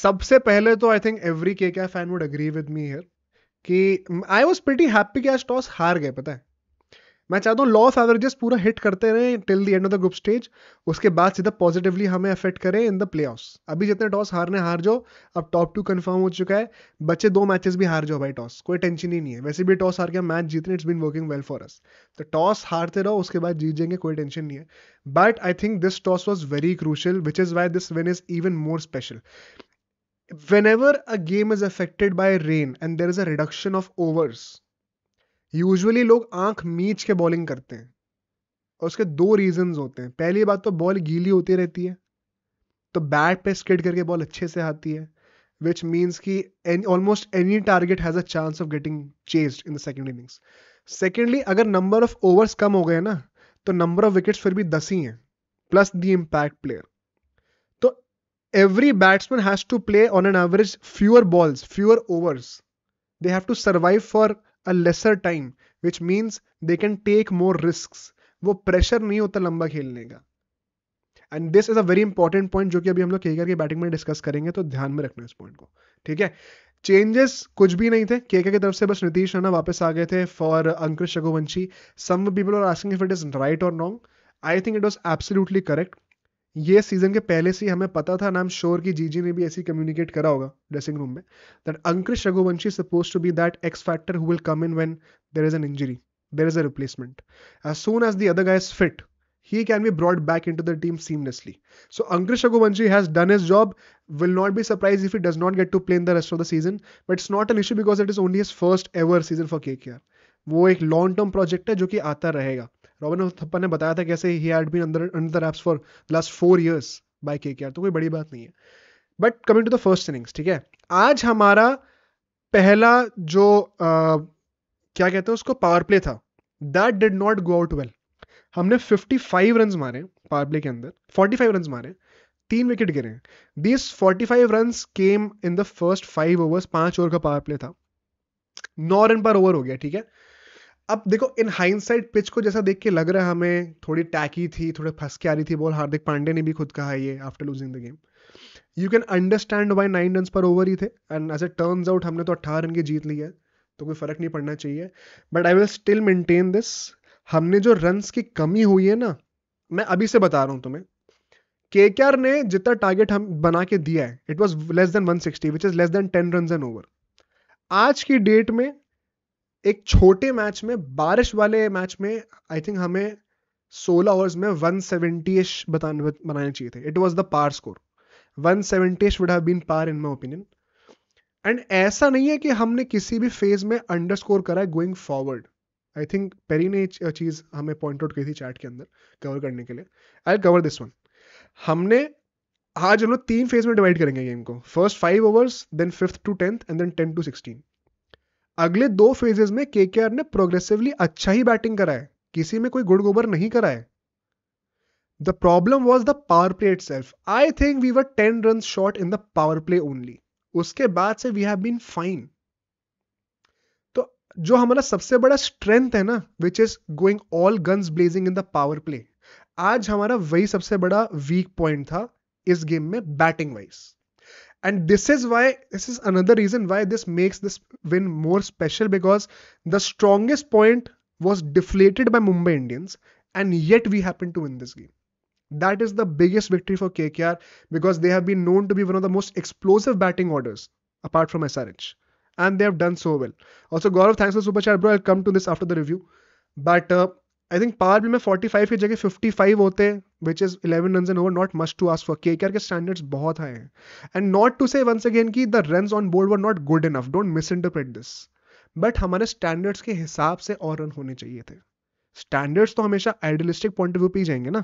सबसे पहले तो आई थिंक एवरी के fan would agree with me here कि आई वाज प्रीटी हैप्पी कि आज टॉस हार गए, पता है। मैं चाहता हूँ लॉस एवरेजेस पूरा हिट करते रहे till the end of the group stage, उसके बाद सीधा पॉजिटिवली हमें अफेक्ट करें इन द प्ले ऑफ्स। अभी जितने टॉस हारने हार जाओ, अब टॉप 2 कंफर्म हो चुका है, बच्चे 2 मैचेस भी हार जाओ भाई, टॉस कोई टेंशन ही नहीं है। वैसे भी टॉस हार के मैच जीतने, it's been working well for us. तो टॉस हारते रहो, उसके बाद जीत जाएंगे, कोई टेंशन नहीं है। But I think this toss was very crucial, which is why this win is even more special. Whenever a game is affected by rain and there is a reduction of overs, usually लोग आंख मीच के bowling करते हैं, और उसके 2 reasons होते हैं। पहली बात तो बॉल गीली होती रहती है, तो बैट पे स्किड करके बॉल अच्छे से आती है, विच मीन्स कि almost any target has a chance of getting chased in the second innings. Secondly, अगर नंबर ऑफ ओवर्स कम हो गए ना, तो नंबर ऑफ विकेट्स फिर भी 10 ही हैं, प्लस द इम्पैक्ट प्लेयर। तो every batsman has to play on an average fewer balls, fewer overs. They have to survive for a lesser time, which means they can take more risks. वो pressure नहीं होता लंबा खेलने का। And this is a very important point, जो कि अभी हम लोग केकेआर की बैटिंग में डिस्कस करेंगे, तो ध्यान में रखना इस पॉइंट को, ठीक है। चेंजेस कुछ भी नहीं थे केकेआर की तरफ से, बस नीतीश राणा वापस आ गए थे for Ankush Raghuvanshi. Some people are asking if it is right और wrong. I think it was absolutely correct. ये सीजन के पहले से ही हमें पता था, नाम श्योर कि जीजी ने भी ऐसी कम्युनिकेट करा होगा ड्रेसिंग रूम में, that Ankush Raghuvanshi suppose to be that X factor who will come in when there is an injury, there is a replacement. As soon as the other guy is fit, he can be brought back into the team seamlessly. So Ankush Raghuvanshi has done his job. Will not be surprised if he does not get to play in the rest of the season, but it's not an issue because it is only his first ever season for KKR. वो एक long term project है जो कि आता रहेगा। Robin थप्पा ने बताया था कैसे he had been under the wraps for last 4 years by KKR, तो कोई बड़ी बात नहीं है। But coming to the first innings, ठीक है, आज हमारा पहला जो क्या कहते हैं उसको, पावर प्ले था, that did not go out well. हमने 55 रन मारे पावर प्ले के अंदर, 45 रन मारे, 3 विकेट गिरे। These 45 run came in the first 5 overs, 5 over का पावर प्ले था, 9 रन पर ओवर हो गया, ठीक है। अब देखो, इन हाइंडसाइड पिच को जैसा देख के लग रहा है हमें थोड़ी टैकी थी, थोड़े फंस के आ रही थी बॉल। हार्दिक पांडे ने भी खुद कहा ये after losing the game. You can understand why 9 run per over ही थे, and as it turns out हमने तो 18 रन की जीत ली है, तो कोई फर्क नहीं पड़ना चाहिए। But I will still maintain this, हमने जो रन्स की कमी हुई है ना, मैं अभी से बता रहा हूं तुम्हें, केकेआर ने जितना टारगेट हम बना के दिया है, it was less then 160, which is less than 10 run an over. आज की डेट में एक छोटे मैच में, बारिश वाले मैच में, आई थिंक हमें 16 ओवर्स में 170 बनाने चाहिए थे। It was the par score, 170 would have been par in my opinion. And ऐसा नहीं है कि हमने किसी भी फेज में अंडरस्कोर करा है going forward. I think Perry ने चीज हमें पॉइंट आउट की थी चैट के अंदर कवर करने के लिए। I cover this one. हमने आज हम लोग 3 फेज में डिवाइड करेंगे गेम को, first 5 overs, then 5th to 10th, and then 10 to 16। अगले 2 फेजेस में केकेआर ने प्रोग्रेसिवली अच्छा ही बैटिंग करा है, किसी में कोई गुड़ गोबर नहीं करा है। The problem was the power play itself. I think we were 10 run short in the power play only. उसके बाद से वी हैव बीन फाइन। तो जो हमारा सबसे बड़ा स्ट्रेंथ है ना, which is going all guns blazing in the power play, आज हमारा वही सबसे बड़ा वीक पॉइंट था इस गेम में batting wise. And this is another reason why this makes this win more special, because the strongest point was deflated by Mumbai Indians, and yet we happened to win this game. That is the biggest victory for KKR, because they have been known to be one of the most explosive batting orders apart from SRH, and they have done so well. Also, Gaurav, thanks for super chat, bro. I'll come to this after the review. But I think power play में 45 की जगह 55 होते, which is 11 run an over, not much to ask for. KKR के standards बहुत high हैं, and not to say once again कि the runs on board were not good enough, don't misinterpret this, but हमारे standards के हिसाब से और run होने चाहिए थे। स्टैंडर्ड्स तो हमेशा आइडियलिस्टिक पॉइंट ऑफ व्यू पे ही जाएंगे ना,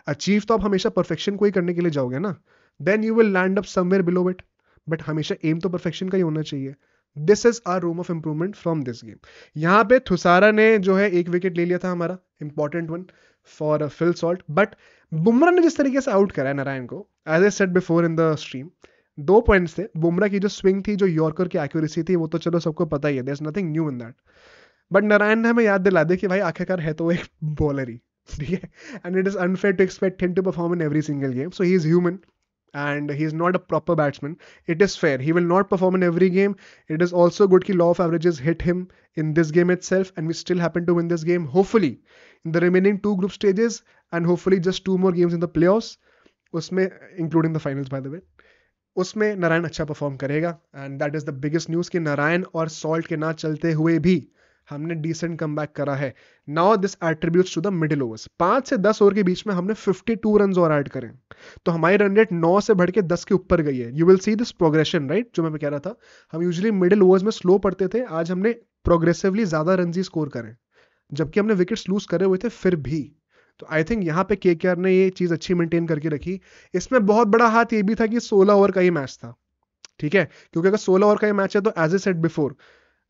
अचीव तो आप हमेशा परफेक्शन को ही करने के लिए जाओगे ना, then you will land up somewhere below it, but हमेशा एम तो परफेक्शन का ही होना चाहिए। This is our room of improvement from this game. यहाँ पे थुसारा ने जो है 1 विकेट ले लिया था, हमारा important one for Phil Salt, but Bumrah ने जिस तरीके से आउट करा है नारायण को, as I said before in the stream, 2 points थे। बुमराह की जो स्विंग थी, जो यॉर्कर की एक्यूरेसी थी, वो तो चलो सबको पता ही है, there is nothing new in that. But Narayan ने हमें याद दिला दिया कि भाई आखिरकार है तो एक बॉलर ही, ठीक है, and it is unfair to expect him to perform in every single game, so he is human and he is not a proper batsman, it is fair. He will not perform in every game. It is also good that law of averages hit him in this game itself, and we still happen to win this game. Hopefully, in the remaining 2 group stages, and hopefully just 2 more games in the playoffs, उसमें including the finals by the way, उसमें नारायण अच्छा perform करेगा. And that is the biggest news कि नारायण और salt के ना चलते हुए भी हमने डिसेंट कमबैक करा है. Now this attributes to the middle overs. 5 से 10 ओवर के बीच में हमने 52 रन और ऐड करें, तो हमारी रन रेट 9 से बढ़ के 10 के ऊपर गई है. You will see this progression, right. जो मैं कह रहा था, हम यूजुअली मिडिल ओवर्स में स्लो पड़ते थे, आज हमने प्रोग्रेसिवली ज्यादा रन ही स्कोर करें, जबकि हमने विकेट्स लूज करे हुए थे फिर भी. तो आई थिंक यहाँ पे केकेआर ने ये चीज अच्छी मेंटेन करके रखी. इसमें बहुत बड़ा हाथ ये भी था कि 16 ओवर का ही मैच था, ठीक है, क्योंकि अगर 16 ओवर का ही मैच है तो एज ए सेड बिफोर,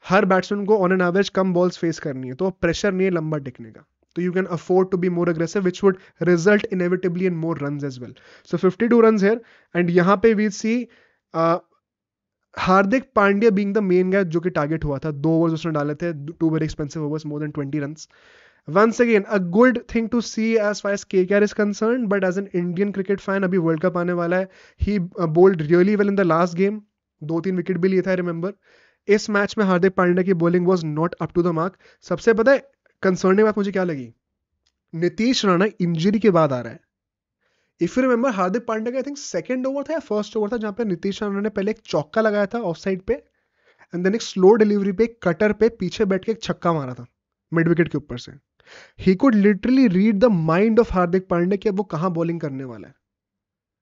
हर बैट्समैन को ऑन एन एवरेज कम बॉल्स फेस करनी है, तो प्रेशर नहीं है लंबा टिकने का. तो you can afford to be more aggressive which would result inevitably in more runs as well. So 52 runs here. And यहाँ पे we see Hardik Pandya being the main guy, जो कि टारगेट हुआ था. 2 ओवर्स उसने डाले थे, 2 very expensive overs, more than 20 runs. Once again, a good thing to see as far as KKR is concerned, but as an Indian cricket fan, अभी world cup आने वाला है. He bowled really well in the last game. 2-3 wicket भी लिए था, remember. इस match में हार्दिक पांड्या की bowling was not up to the mark. सबसे पता है कंसर्निंग बात मुझे क्या लगी, नीतीश राणा इंजरी के बाद आ रहा है. If you remember, Hardik Pandya का आई थिंक सेकंड ओवर था या फर्स्ट ओवर था, जहां पे नीतीश राणा ने पहले एक चौका लगाया था ऑफ साइड पे, एंड देन एक स्लो डिलीवरी पे कटर पे पीछे बैठ के एक छक्का मारा था मिड विकेट के ऊपर से. He could literally read the mind of Hardik Pandya कि अब वो कहां बॉलिंग करने वाला है.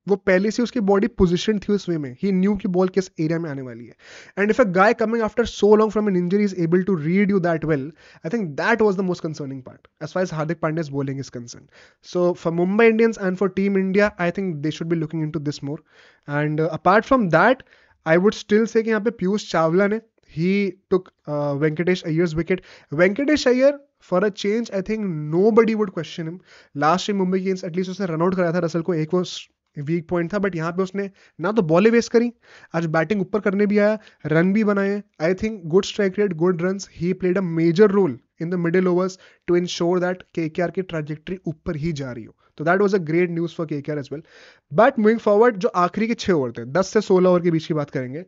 वो पहले से उसकी बॉडी पोजीशन थी उस वे में. He knew कि बॉल किस एरिया में आने वाली है. And if a guy coming after so long from an injury is able to read you that well, I think that was the most concerning part as far as Hardik Pandya's bowling is concerned. So for Mumbai Indians and for Team India, I think they should be looking into this more. And apart from that, I would still say कि यहाँ पे पीयूष चावला ने, he took Venkatesh Iyer wicket. Venkatesh Iyer, for a change, I think nobody would question him. Last time Mumbai Indians at least उसने run out कराया था Russell को, एक वो वीक पॉइंट था, बट यहाँ पे उसने ना तो बॉलें वेस्ट करी, आज बैटिंग ऊपर करने भी आया, रन भी बनाए. I think good strike rate, good runs. He played a major role in the middle overs to ensure that KKR की ट्रैजेक्टरी ऊपर ही जा रही हो. तो that was a great news for KKR as well. But moving forward, जो आखिरी के 6 ओवर थे, 10 से 16 ओवर के बीच की बात करेंगे,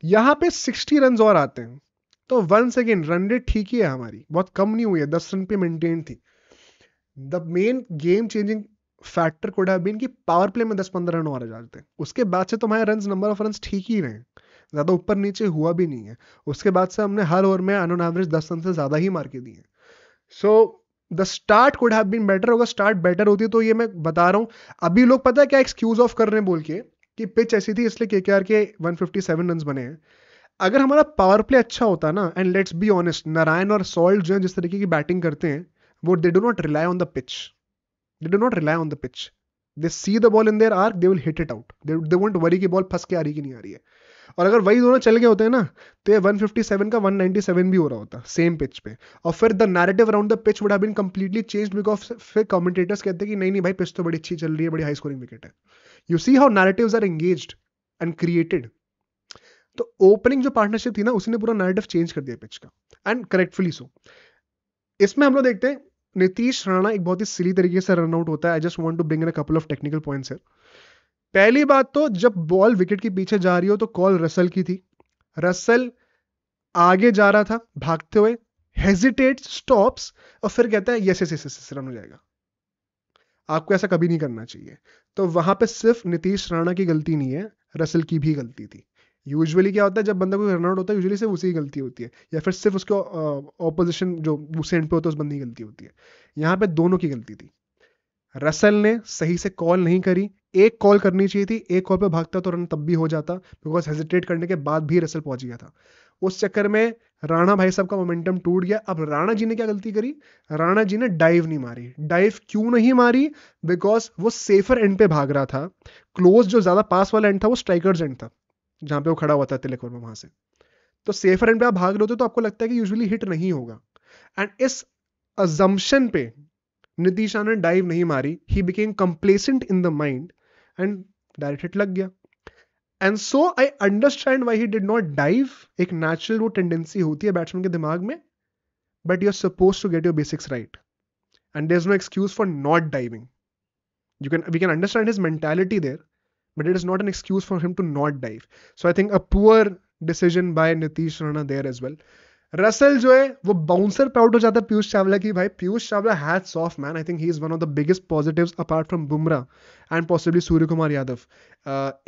यहाँ पे 60 रन और आते हैं, तो वंस अगेन रन रेट ठीक ही है हमारी, बहुत कम नहीं हुई है, 10 रन पे मेंटेन थी. The main game changing factor could have been कि पावर प्ले में 10-15 रन और आ जाते हैं. उसके बाद से तो हमारे रन, नंबर ऑफ रन ठीक ही रहे, ज्यादा ऊपर नीचे हुआ भी नहीं है. उसके बाद से हमने हर ओवर में ऑन एवरेज 10 रन से ज्यादा ही मार के दिए. So the start could have been better. अगर स्टार्ट बेटर होती तो ये मैं बता रहा हूं. अभी लोग पता है क्या एक्सक्यूज ऑफ कर रहे हैं बोल के कि पिच ऐसी थी इसलिए केकेआर के 157 रन बने हैं. अगर हमारा पावर प्ले अच्छा होता ना, and let's be honest, Narayan और सॉल्ट जो है जिस तरीके की बैटिंग करते हैं, वो they do not rely on the pitch. They do not rely on the pitch. They see the ball in their arc, they will hit it out. They won't worry कि ball फंस के आ रही कि नहीं आ रही है. और अगर वही दोनों चल गए होते हैं ना, तो ये 157 का 197 भी हो रहा होता सेम पिच पे. और फिर the narrative around the pitch would have been completely changed, because फिर कमेंटेटर्स कहते हैं कि नहीं नहीं भाई, पिच तो बड़ी अच्छी चल रही है, बड़ी हाई स्कोरिंग विकेट है. You see how narratives are engaged and created. तो ओपनिंग जो पार्टनरशिप थी ना, उसने पूरा नैरेटिव चेंज कर दिया पिच का, एंड करेक्टफुली सो. इसमें हम लोग देखते हैं नीतीश राणा एक बहुत ही सिली तरीके से रन आउट होता है. I just want to bring in a couple of technical points here. पहली बात तो, जब बॉल विकेट के पीछे जा रही हो तो कॉल रसल की थी. रसल आगे जा रहा था भागते हुए, हेजिटेट, स्टॉप्स, और फिर कहता है yes yes yes yes run हो जाएगा. आपको ऐसा कभी नहीं करना चाहिए. तो वहां पे सिर्फ नीतीश राणा की गलती नहीं है, रसल की भी गलती थी. यूजुअली क्या होता है, जब बंदा कोई रन आउट होता है, यूजुअली सिर्फ उसी की गलती होती है, या फिर सिर्फ उसके ऑपोजिशन जो दूसरे एंड पे होता है उस बंदी की गलती होती है. यहाँ पे दोनों की गलती थी. रसल ने सही से कॉल नहीं करी. एक कॉल करनी चाहिए थी, एक कॉल पे भागता तो रन तब भी हो जाता, बिकॉज हेजिटेट करने के बाद भी रसल पहुंच गया था. उस चक्कर में राणा भाई साहब का मोमेंटम टूट गया. अब राणा जी ने क्या गलती करी, राणा जी ने डाइव नहीं मारी. डाइव क्यों नहीं मारी, बिकॉज वो सेफर एंड पे भाग रहा था. क्लोज जो ज्यादा पास वाला एंड था वो स्ट्राइकर्स एंड था, जहां पे वो खड़ा हुआ था तिलक वर्मा, वहां से. तो सेफर एंड पे आप भाग रहे होते तो आपको लगता है कि यूजुअली हिट नहीं होगा, एंड इस अजम्पशन पे नीतीश राणा ने डाइव नहीं मारी. He became complacent in the mind and direct hit लग गया. And so I understand why he did not dive. एक नेचुरल वो टेंडेंसी होती है बैट्समैन के दिमाग में, but you are suppose to get your basics right, and there is no excuse for not diving. We can understand his mentality there, but it is not an excuse for him to not dive. So I think a poor decision by Nitish Rana there as well. Russell जो है वो bouncer पे out हो जाता है पीयूष चावला की. भाई Piyush Chawla hats off man. I think he is one of the biggest positives apart from Bumrah and possibly Surya Kumar Yadav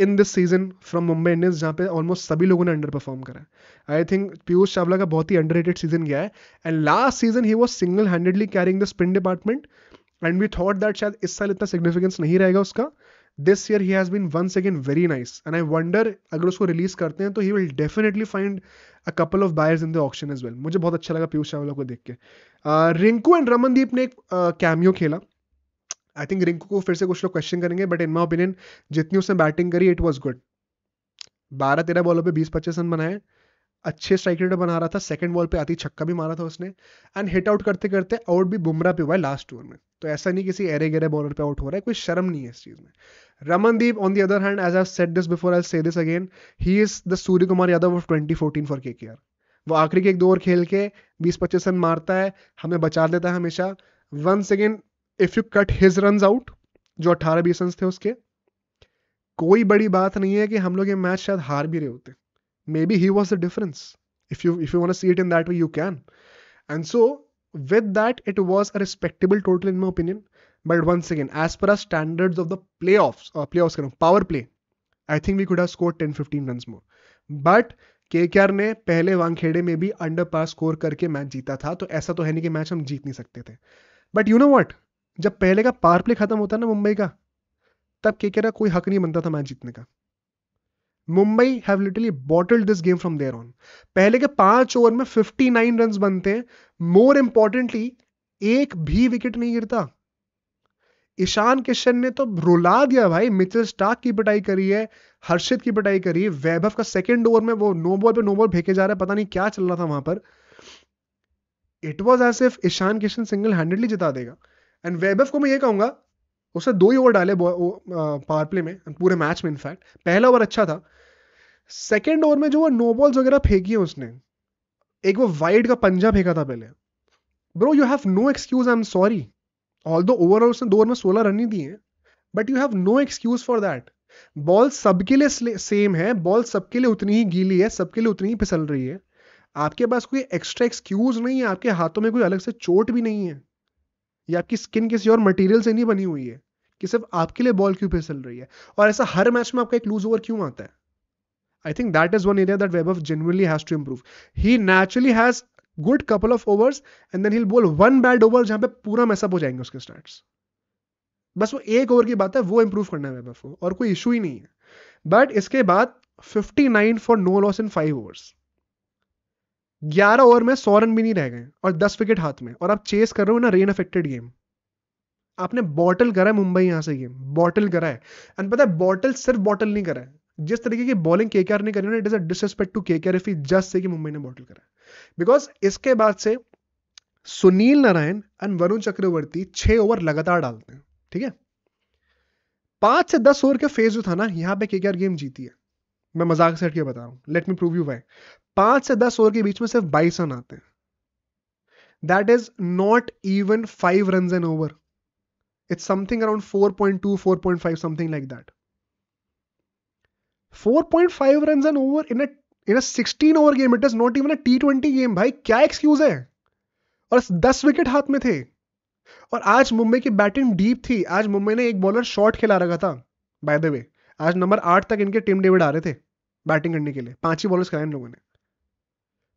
in this season from Mumbai Indians, जहाँ पे ऑलमोस्ट सभी लोगों ने अंडर परफॉर्म करा है. आई थिंक पीयूष चावला का बहुत ही अंडररेटेड सीजन गया है. And last season he was single handedly carrying the spin department and we thought that शायद इस साल इतना सिग्निफिकेंस नहीं रहेगा उसका. This year he has been once again very nice, and I wonder अगर उसको रिलीज करते हैं तो he will definitely find a couple of buyers in the auction as well. मुझे बहुत अच्छा लगा पीयूष चावला को देख के. रिंकू एंड रमनदीप ने एक कैमियो खेला. आई थिंक रिंकू को फिर से कुछ लोग क्वेश्चन करेंगे, बट इन माई ओपिनियन जितनी उसने बैटिंग करी इट वॉज गुड. 12-13 बॉलों पे 20-25 रन बनाए, अच्छे स्ट्राइक रेट बना रहा था. सेकंड बॉल पे आती छक्का भी मारा था उसने, एंड हिट आउट करते करते आउट भी बुमराह पे हुआ है लास्ट ओवर में. तो ऐसा नहीं किसी एरे गेरे बॉलर पे आउट हो रहा है, कोई शर्म नहीं है इस चीज में. Ramandeep on the other hand, as I said this before, I say this again, he is the Surya Kumar Yadav of 2014 for KKR. वो आखिरी के 1-2 ओवर खेल के 20-25 रन मारता है, हमें बचा देता है हमेशा. Once again if you cut his run out, जो 18-20 रन थे उसके, कोई बड़ी बात नहीं है कि हम लोग ये मैच शायद हार भी रहे होते. Maybe he was the difference. If you want to see it in that way, you can. And so with that, it was a respectable total in my opinion. But once again, as per our standards of the playoffs, power play, I think we could have scored 10-15 runs more. But KKR ने पहले वानखेड़े में भी under पार score करके match जीता था, तो ऐसा तो है नहीं कि मैच हम जीत नहीं सकते थे. बट यू नो व्हाट, जब पहले का पावर प्ले खत्म होता है ना मुंबई का, तब KKR का कोई हक नहीं बनता था मैच जीतने का. Mumbai have literally bottled this game from there on. पहले के 5 ओवर में 59 रन बनते हैं. मोर इंपॉर्टेंटली एक भी विकेट नहीं गिरता. ईशान किशन ने तो रुला दिया भाई. मिचेल स्टार्क की पिटाई करी है, हर्षित की पिटाई करी है. वैभव का सेकंड ओवर में वो नो बॉल पे नो बॉल फेंके जा रहा है, पता नहीं क्या चल रहा था वहां पर. It was as if Ishan Kishan single handedly जिता देगा. एंड वैभव को मैं ये कहूंगा, उसने 2 ही ओवर डाले पावर प्ले में, पूरे मैच में. इनफैक्ट पहला ओवर अच्छा था, सेकेंड ओवर में जो वो नो बॉल्स वगैरह फेंकी है उसने, एक वो वाइड का पंजा फेंका था पहले. Bro you have no excuse, I am sorry. Although overall उसने 2 ओवर में 16 रन ही दिए, but you have no excuse for that. Ball सबके लिए सेम है, बॉल सबके लिए उतनी ही गीली है, सबके लिए उतनी ही फिसल रही है. आपके पास कोई एक्स्ट्रा एक्सक्यूज नहीं है, आपके हाथों में कोई अलग से चोट भी नहीं है, या आपकी स्किन किसी और मटेरियल से नहीं बनी हुई है कि सिर्फ आपके लिए बॉल क्यों फिसल रही है. और ऐसा हर मैच में आपका एक लूज ओवर क्यों आता है. I think that is one area that Vaibhav genuinely has to improve. He naturally has good couple of overs and then he'll bowl one bad over जहां पे पूरा मैसअप हो जाएंगे उसके स्टैट्स. बस वो एक ओवर की बात है, वो इंप्रूव करना है वैभव को, और कोई इशू ही नहीं है. बट इसके बाद 59 for no loss in 5 overs. 11 over में 100 रन भी नहीं रह गए और 10 विकेट हाथ में, और आप चेस कर रहे हो ना रेन अफेक्टेड गेम. आपने बॉटल करा है मुंबई यहां से गेम, बॉटल करा है. एंड पता है बॉटल सिर्फ बॉटल नहीं करा है, जिस तरीके की बॉलिंग केकेआर ने करी ना, it is a disrespect to KKR if he just say कि मुंबई ने बॉटल करा. बिकॉज इसके बाद से सुनील नारायण एंड वरुण चक्रवर्ती 6 ओवर लगातार डालते हैं. ठीक है, 5 से 10 ओवर का फेज जो था ना, यहां पे केकेआर गेम जीती है. मैं मजाक से हटके बता रहा हूं, let me prove you why. 5 से 10 ओवर के बीच में सिर्फ 22 रन आते हैं. That is not even 5 run an over. It's something around 4.2 4.5 something like that. 4.5 runs an over in a 16 over game. It is not even a T20 game. भाई क्या excuse है. और 10 विकेट हाथ में थे. और आज मुंबई की बैटिंग डीप थी. आज मुंबई ने एक बॉलर शॉर्ट खिला रखा था. बाय द वे आज नंबर 8 तक इनके टिम डेविड आ रहे थे बैटिंग करने के लिए. 5 ही बॉलर्स कराए इन लोगों ने.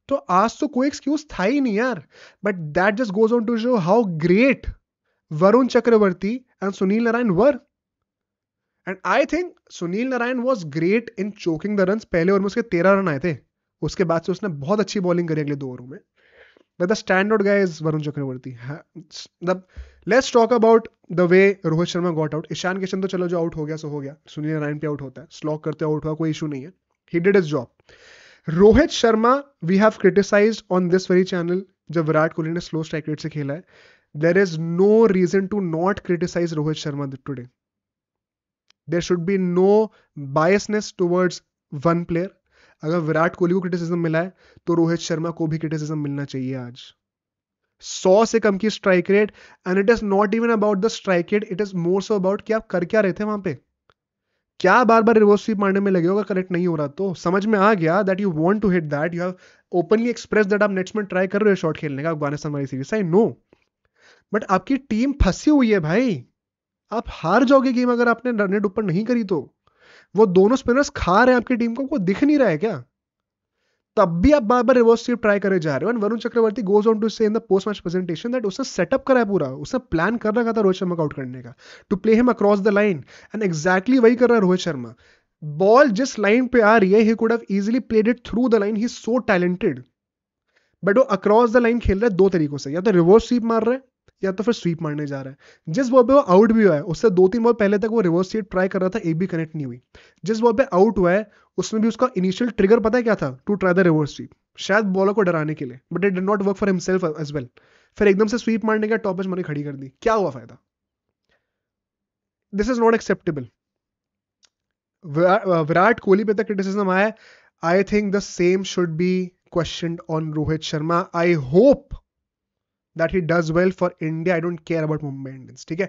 तो आज तो कोई एक्सक्यूज था ही नहीं यार. But that just goes on to show how great Varun Chakravarthy and Sunil Narayan were. And I think Sunil Narayan was great in choking the runs. पहले ओवर में उसके 13 रन आए थे, उसके बाद से उसने बहुत अच्छी बॉलिंग करी अगले 2 ओवरों में. But the stand out guy is Varun Chakravarthy. Let's talk about the way Rohit Sharma got out. Ishan Kishan तो चलो जो आउट हो गया सो हो गया, सुनील नारायण पे आउट होता है, स्लॉक करते आउट हुआ, कोई इशू नहीं है. He did his job. Rohit Sharma we have criticised on this very channel जब विराट कोहली ने स्लो स्ट्राइक रेट से खेला है. There is no reason to not criticise Rohit Sharma today. There should be no biasness towards one player. अगर विराट कोहली को criticism मिला है तो रोहित शर्मा को भी क्रिटिसिज्म मिलना चाहिए. आज 100 से कम की strike rate, and it is not even about the strike rate, it is more so about कि आप कर क्या रहे थे वहां पे. क्या बार बार रिवर्स स्वीप मारने में लगे होगा कनेक्ट नहीं हो रहा? तो समझ में आ गया that you want to hit that, you have openly express that आप नेट्स में ट्राई कर रहे हो शॉट खेलने का अफगानिस्तान वाली सीरीज, आई नो, बट आपकी टीम फंसी हुई है भाई, आप हार जाओगे गेम अगर आपने नेट ऊपर नहीं करी तो। वो दोनों स्पिनर्स खा रहे हैं आपकी टीम को दिख नहीं रहा है क्या? तब भी आप बार बार रिवर्स स्वीप ट्राई करे जा रहे हो। And Varun Chakravarthy goes on to say in the post match presentation that उसने सेटअप करा है पूरा, उसने प्लान कर रखा था रोहित शर्मा को आउट करने का, to play him across the line, and exactly वही कर रहा है रोहित शर्मा। बॉल जिस लाइन पे आ रही है he could have easily played it through the line, he is so talented, but वो अक्रॉस द लाइन खेल रहा है दो तरीकों से, या तो रिवर्स स्वीप मार रहा है या तो फिर स्वीप मारने जा रहा है। जिस बॉल पे वो आउट भी हुआ है उससे 2-3 बॉल पहले तक वो रिवर्स स्वीप ट्राई कर रहा था, एक भी कनेक्ट नहीं हुई। जिस बॉल पे आउट हुआ है उसमें भी उसका इनिशियल ट्रिगर पता है क्या था? To try the reverse sweep, शायद बॉलर को डराने के लिए, but it did not work for himself as well. फिर एकदम से स्वीप मारने का टॉप एज मैंने खड़ी कर दी, क्या हुआ फायदा? This is not acceptable. Virat Kohli पे तक क्रिटिसिज्म आया, I think the same should be questioned on Rohit Sharma. I hope that he does well for India. I don't care about Mumbai Indians. ठीक है,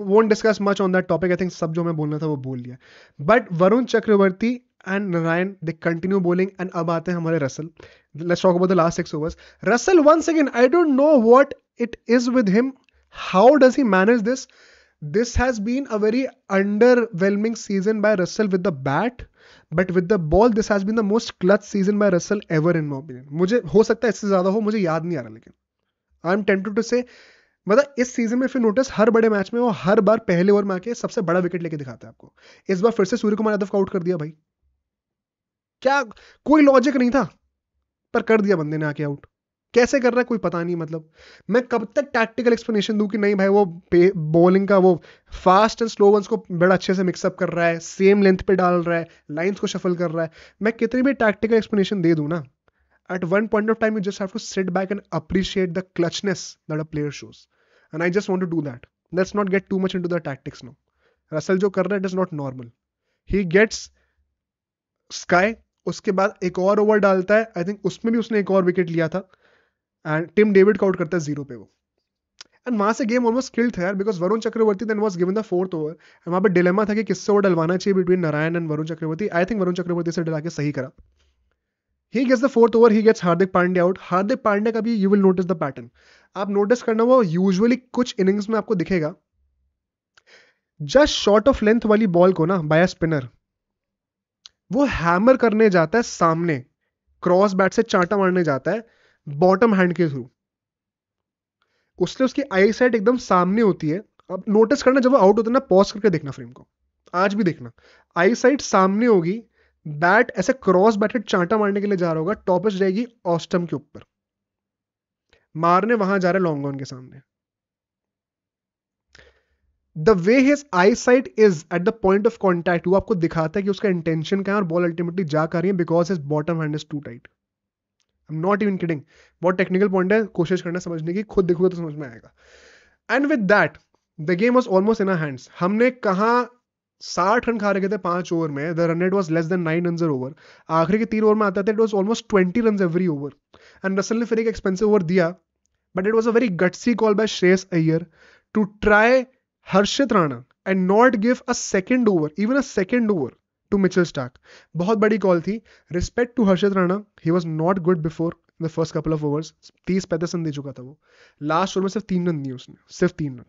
won't discuss much on that topic. I think सब जो मैं बोलना था वो बोल लिया. But Varun Chakravarthy and Narayan, they continue bowling. And अब आते हैं हमारे Russell. Let's talk about the last 6 overs. Russell once again, I don't know what it is with him. How does he manage this? This has been a very underwhelming season by Russell with the bat. But with the ball, this has been the most clutch season by Russell ever in my opinion. मुझे हो सकता है इससे ज्यादा हो, मुझे याद नहीं आ रहा, लेकिन आई एम टेम्प्टेड टू से, मतलब इस सीजन में फिर नोटिस हर बड़े मैच में वो हर बार पहले ओवर में आके सबसे बड़ा विकेट लेके दिखाता है आपको। इस बार फिर से सूर्य कुमार यादव को आउट कर दिया भाई, क्या कोई लॉजिक नहीं था, पर कर दिया बंदे ने आके आउट। कैसे कर रहा है कोई पता नहीं, मतलब मैं कब तक टैक्टिकल एक्सप्लेनेशन दूं कि नहीं भाई वो बॉलिंग का वो फास्ट एंड स्लो वंस को बड़ा अच्छे से मिक्सअप कर रहा है, सेम लेंथ पे डाल रहा है, लाइंस को शफल कर रहा है, मैं कितनी भी टैक्टिकल एक्सप्लेनेशन दे दूं ना, at one point of time you just have to sit back and appreciate the clutchness that a player shows, and I just want to do that. Let's not get too much into the tactics now. Russell जो कर रहा है it is not normal. He gets sky, उसके बाद एक और over डालता है, आई थिंक उसमें भी उसने एक और विकेट लिया था, एंड टिम डेविड का आउट करता है 0 पे वो, एंड वहां से गेम ऑलमोस्ट किल्ड था यार, because Varun Chakravarthy then was given the 4th over, and वहां पे डिलेमा था कि किससे ओवर डलवाना चाहिए between Narayan and Varun Chakravarthy. I think Varun Chakravarthy से डला के सही करा। He gets the 4th over, he gets Hardik Pandya out. Hardik Pandya का भी you will notice the pattern. आप नोटिस करना, वो यूजुअली कुछ इनिंग्स में आपको दिखेगा, जस्ट शॉर्ट ऑफ लेंथ वाली बॉल को ना बाय स्पिनर वो हैमर करने जाता है सामने, क्रॉस बैट से चांटा मारने जाता है बॉटम हैंड के थ्रू, उससे उसकी आई साइड एकदम सामने होती है। अब नोटिस करना, जब वो आउट होता है ना, पॉज करके देखना फ्रेम को, आज भी देखना, आई साइड सामने होगी, बैट ऐसे क्रॉस बैटेड चांटा मारने के लिए जा रहा होगा, टॉपिस जाएगी ऑस्टम के ऊपर, मारने वहां जा रहा है लॉन्ग ऑन के सामने। The way his I site is at the point of contact, वो आपको दिखाता है कि उसका इंटेंशन क्या है, और बॉल अल्टीमेटली जा कर रही है because his bottom hand is too tight. I am not even kidding, बहुत टेक्निकल पॉइंट है, कोशिश करना समझने की, खुद देखोगे तो समझ में आएगा। And with that the game was almost in our hands. हमने कहा 60 रन खा रखे थे 5 ओवर में, the run rate was less than 9 run over. आखिरी के 3 ओवर में आता था, it was almost 20 run every over, and Russell ने फिर एक एक्सपेंसिव ओवर दिया, but it was a very gutsy call by Shreyas Iyer to try Harshit Rana and not give a second over, even a second over to Mitchell Starc. बहुत बड़ी call थी, respect to Harshit Rana, he was not good before the first couple of overs. 30-35 run दे चुका था वो, last over में सिर्फ 3 run दिए उसने, सिर्फ 3 run.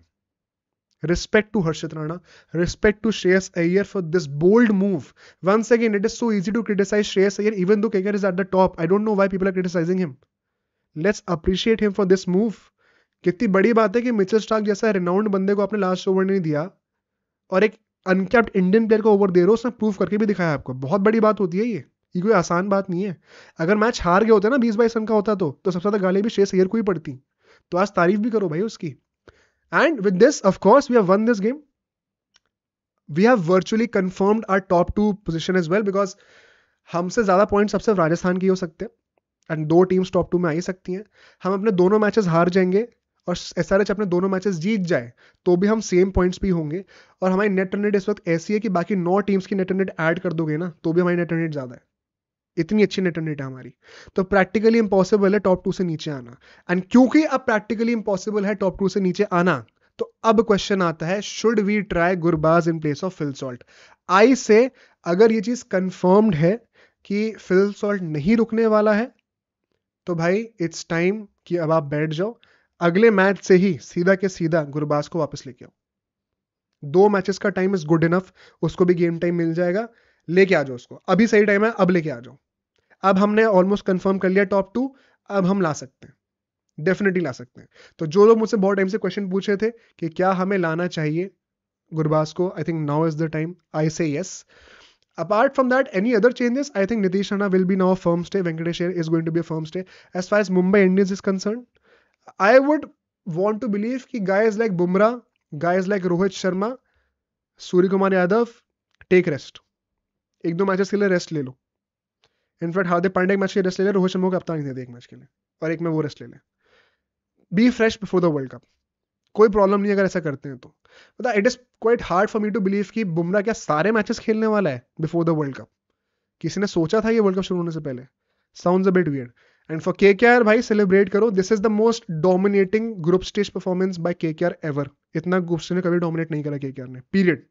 Respect to Harshit Rana, respect to Shreyas Iyer for this bold move. Once again, it is so easy to criticize Shreyas Iyer, even though KKR is at the top. I don't know why people are criticizing him. Let's appreciate him for this move. कितनी बड़ी बात है कि Mitchell Starc जैसा renowned बंदे को आपने last over नहीं दिया, और एक अनकैप्ड इंडियन प्लेयर को ओवर दे रहे हो, उसने प्रूव करके भी दिखाया आपको। बहुत बड़ी बात होती है ये कोई आसान बात नहीं है। अगर मैच हार गए होते ना 20-22 रन का होता तो सबसे ज्यादा गाली भी श्रेयस अय्यर को ही पड़ती। तो आज तारीफ भी करो भाई उसकी। And with this, of course, we have won this game. We have virtually confirmed our top 2 position as well, because हमसे ज्यादा पॉइंट्स अब सिर्फ राजस्थान की हो सकते हैं, एंड 2 टीम्स टॉप 2 में आ ही सकती हैं। हम अपने दोनों मैचेस हार जाएंगे और एसआरएच अपने दोनों मैचेस जीत जाए तो भी हम सेम पॉइंट्स भी होंगे, और हमारी नेट रन रेट इस वक्त ऐसी है कि बाकी 9 टीम्स की नेट रन रेट ऐड कर दोगे ना तो भी हमारी नेट रन रेट ज्यादा है, इतनी अच्छी नेट रन रेट है हमारी। तो प्रैक्टिकली इंपॉसिबल है टॉप 2 से नीचे आना, एंड क्योंकि अब प्रैक्टिकली इंपॉसिबल है टॉप 2 से नीचे आना, तो अब क्वेश्चन आता है, should we try Gurbaz in place of Phil Salt? I say अगर ये चीज कंफर्म्ड है कि फिल सॉल्ट नहीं रुकने वाला है, तो भाई इट्स टाइम कि अब आप बैठ जाओ, अगले मैच से ही सीधा के सीधा गुरबाज को वापस लेके आओ। 2 मैचेस का टाइम इज गुड इनफ, उसको भी गेम टाइम मिल जाएगा, लेके आ जाओ उसको, अभी सही टाइम है, अब लेके आ जाओ। अब हमने ऑलमोस्ट कंफर्म कर लिया टॉप 2, अब हम ला सकते हैं, डेफिनेटली ला सकते हैं। तो जो लोग मुझसे बहुत टाइम से क्वेश्चन पूछे थे कि क्या हमें लाना चाहिए गुरबाज को, I think now is the time, I say yes. Apart from that, any other changes? I think Nitish Rana will be now a firm stay. Venkatesh Iyer is going to be a firm stay. As far as Mumbai Indians is concerned, I would want to believe कि guys like Bumrah, guys like Rohit Sharma, सूर्य कुमार यादव, take rest. 1-2 matches के लिए rest ले लो। In fact Hardik Pandya match के rest ले ले, रोहित शर्मा को कप्तान नहीं दे दे एक मैच के लिए, और एक में वो रेस्ट ले ले। Be fresh before the world cup, कोई प्रॉब्लम नहीं अगर ऐसा करते हैं तो। मतलब it is quite hard for me to believe कि बुमराह क्या सारे मैचेस खेलने वाला है बिफोर द वर्ल्ड कप। किसी ने सोचा था ये वर्ल्ड कप शुरू होने से पहले? Sounds a bit weird. And for KKR भाई, सेलिब्रेट करो, this is the most dominating group stage performance by KKR ever. इतना ग्रुप स्टेज ने कभी डोमिनेट नहीं करा केकेआर ने, पीरियड।